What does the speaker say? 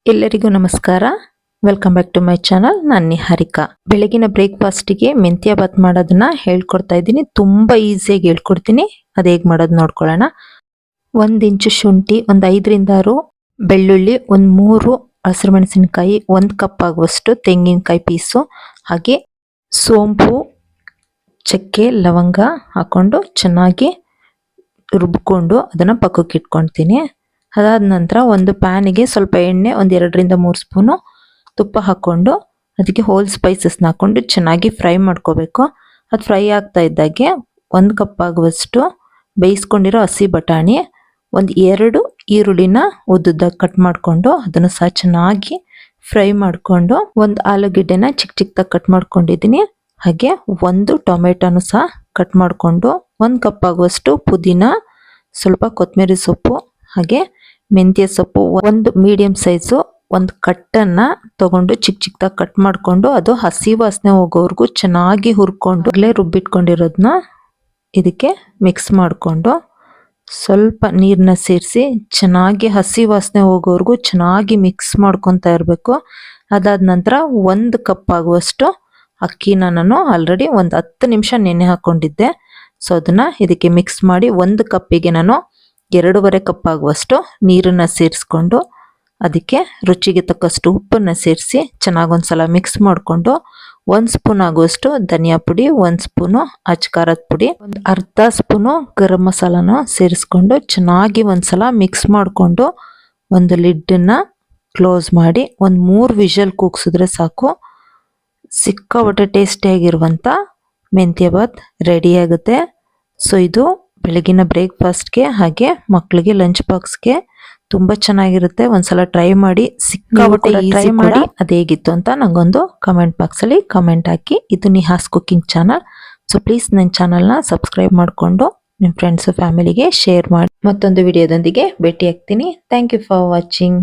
ಎಲ್ಲರಿಗೂ ನಮಸ್ಕಾರ. Welcome back to my channel. ನಾನು ನಿಹಾರಿಕಾ. ಬೆಳಗಿನ ಬ್ರೇಕ್ಫಾಸ್ಟಿಗೆ ಮೆಂತ್ಯ ಬಾತ್ ಮಾಡೋದನ್ನ ಹೇಳ್ಕೊಡ್ತಾ ಇದ್ದೀನಿ. ತುಂಬಾ ಈಸಿಯಾಗಿ ಹೇಳ್ಕೊಡ್ತೀನಿ. ಅದು ಹೇಗೆ ಮಾಡೋದು ನೋಡ್ಕೊಳ್ಳೋಣ. 1 ಇಂಚು ಶುಂಠಿ, ಒಂದು 5ರಿಂದ 6 ಬೆಳ್ಳುಳ್ಳಿ, ಒಂದು 3 ಹಸಿರು ಮೆಣಸಿನಕಾಯಿ, 1 ಕಪ್ ಆಗುವಷ್ಟು ತೆಂಗಿನಕಾಯಿ ಪೀಸು, ಹಾಗೆ ಸೋಂಪು, ಚಕ್ಕೆ, ಲವಂಗ ಹಾಕೊಂಡು ಚೆನ್ನಾಗಿ ರುಬ್ಕೊಂಡು ಅದನ್ನು ಪಕ್ಕಕ್ಕೆ ಇಟ್ಕೊಳ್ತೀನಿ. ಅದಾದ ನಂತರ ಒಂದು ಪ್ಯಾನಿಗೆ ಸ್ವಲ್ಪ ಎಣ್ಣೆ, ಒಂದು 2ರಿಂದ 3 ಸ್ಪೂನು ತುಪ್ಪ ಹಾಕ್ಕೊಂಡು ಅದಕ್ಕೆ ಹೋಲ್ ಸ್ಪೈಸಸ್ನ ಹಾಕ್ಕೊಂಡು ಚೆನ್ನಾಗಿ ಫ್ರೈ ಮಾಡ್ಕೋಬೇಕು. ಅದು ಫ್ರೈ ಆಗ್ತಾ ಇದ್ದಾಗೆ 1 ಕಪ್ ಆಗುವಷ್ಟು ಬೇಯಿಸ್ಕೊಂಡಿರೋ ಹಸಿ ಬಟಾಣಿ, ಒಂದು 2 ಈರುಳ್ಳಿನ ಉದ್ದುದ್ದಾಗಿ ಕಟ್ ಮಾಡಿಕೊಂಡು ಅದನ್ನು ಸಹ ಚೆನ್ನಾಗಿ ಫ್ರೈ ಮಾಡಿಕೊಂಡು, ಒಂದು ಆಲೂಗೆಡ್ಡೆನ ಚಿಕ್ಕ ಚಿಕ್ಕದಾಗಿ ಕಟ್ ಮಾಡ್ಕೊಂಡಿದ್ದೀನಿ, ಹಾಗೆ 1 ಟೊಮೆಟೊನು ಸಹ ಕಟ್ ಮಾಡಿಕೊಂಡು, 1 ಕಪ್ ಆಗುವಷ್ಟು ಪುದೀನ, ಸ್ವಲ್ಪ ಕೊತ್ತಂಬರಿ ಸೊಪ್ಪು, ಹಾಗೆ ಮೆಂತ್ಯ ಸೊಪ್ಪು, ಒಂದು ಮೀಡಿಯಂ ಸೈಜು ಒಂದು ಕಟ್ಟನ್ನ ತಗೊಂಡು ಚಿಕ್ಕ ಚಿಕ್ಕದಾಗಿ ಕಟ್ ಮಾಡಿಕೊಂಡು ಅದು ಹಸಿ ವಾಸನೆ ಹೋಗೋವರೆಗೂ ಚೆನ್ನಾಗಿ ಹುರ್ಕೊಂಡು ರುಬ್ಬಿಟ್ಕೊಂಡಿರೋದನ್ನ ಇದಕ್ಕೆ ಮಿಕ್ಸ್ ಮಾಡಿಕೊಂಡು ಸ್ವಲ್ಪ ನೀರನ್ನ ಸೇರಿಸಿ ಚೆನ್ನಾಗಿ ಹಸಿ ವಾಸನೆ ಹೋಗೋವರೆಗೂ ಚೆನ್ನಾಗಿ ಮಿಕ್ಸ್ ಮಾಡ್ಕೊತಾ ಇರಬೇಕು. ಅದಾದ ನಂತರ 1 ಕಪ್ ಆಗುವಷ್ಟು ಅಕ್ಕಿನ ನಾನು ಆಲ್ರೆಡಿ ಒಂದು 10 ನಿಮಿಷ ನೆನೆ ಹಾಕೊಂಡಿದ್ದೆ. ಸೊ ಅದನ್ನ ಇದಕ್ಕೆ ಮಿಕ್ಸ್ ಮಾಡಿ 1 ಕಪ್ಪಿಗೆ ನಾನು 2.5 ಕಪ್ ಆಗುವಷ್ಟು ನೀರನ್ನು ಸೇರಿಸ್ಕೊಂಡು ಅದಕ್ಕೆ ರುಚಿಗೆ ತಕ್ಕಷ್ಟು ಉಪ್ಪನ್ನು ಸೇರಿಸಿ ಚೆನ್ನಾಗಿ ಒಂದ್ಸಲ ಮಿಕ್ಸ್ ಮಾಡಿಕೊಂಡು, 1 ಸ್ಪೂನ್ ಆಗುವಷ್ಟು ಧನಿಯಾ ಪುಡಿ, 1 ಸ್ಪೂನು ಅಚ್ಕಾರದ ಪುಡಿ, ಒಂದು ಅರ್ಧ ಸ್ಪೂನು ಗರಂ ಮಸಾಲಾನ ಸೇರಿಸ್ಕೊಂಡು ಚೆನ್ನಾಗಿ ಒಂದ್ಸಲ ಮಿಕ್ಸ್ ಮಾಡಿಕೊಂಡು ಒಂದು ಲಿಡ್ಡನ್ನು ಕ್ಲೋಸ್ ಮಾಡಿ ಒಂದು 3 ವಿಷಲ್ ಕೂಗ್ಸಿದ್ರೆ ಸಾಕು. ಸಿಕ್ಕಾಪಟ್ಟೆ ಟೇಸ್ಟಿಯಾಗಿರುವಂಥ ಮೆಂತ್ಯ ಬಾತ್ ರೆಡಿ ಆಗುತ್ತೆ. ಸೊ ಇದು ಬೆಳಗಿನ ಬ್ರೇಕ್ಫಾಸ್ಟ್ಗೆ ಹಾಗೆ ಮಕ್ಕಳಿಗೆ ಲಂಚ್ ಬಾಕ್ಸ್ಗೆ ತುಂಬ ಚೆನ್ನಾಗಿರುತ್ತೆ. ಒಂದ್ಸಲ ಟ್ರೈ ಮಾಡಿ. ಸಿಕ್ಕಾಪಟ್ಟೆ ಟ್ರೈ ಮಾಡಿ ಅದು ಹೇಗಿತ್ತು ಅಂತ ನಂಗೊಂದು ಕಮೆಂಟ್ ಬಾಕ್ಸಲ್ಲಿ ಕಮೆಂಟ್ ಹಾಕಿ. ಇದು Nihas cooking channel. So please ನನ್ನ ಚಾನಲ್ನ ಸಬ್ಸ್ಕ್ರೈಬ್ ಮಾಡಿಕೊಂಡು ನಿಮ್ಮ ಫ್ರೆಂಡ್ಸು ಫ್ಯಾಮಿಲಿಗೆ ಶೇರ್ ಮಾಡಿ. ಮತ್ತೊಂದು ವಿಡಿಯೋದೊಂದಿಗೆ ಭೇಟಿ ಆಗ್ತೀನಿ. Thank you for watching.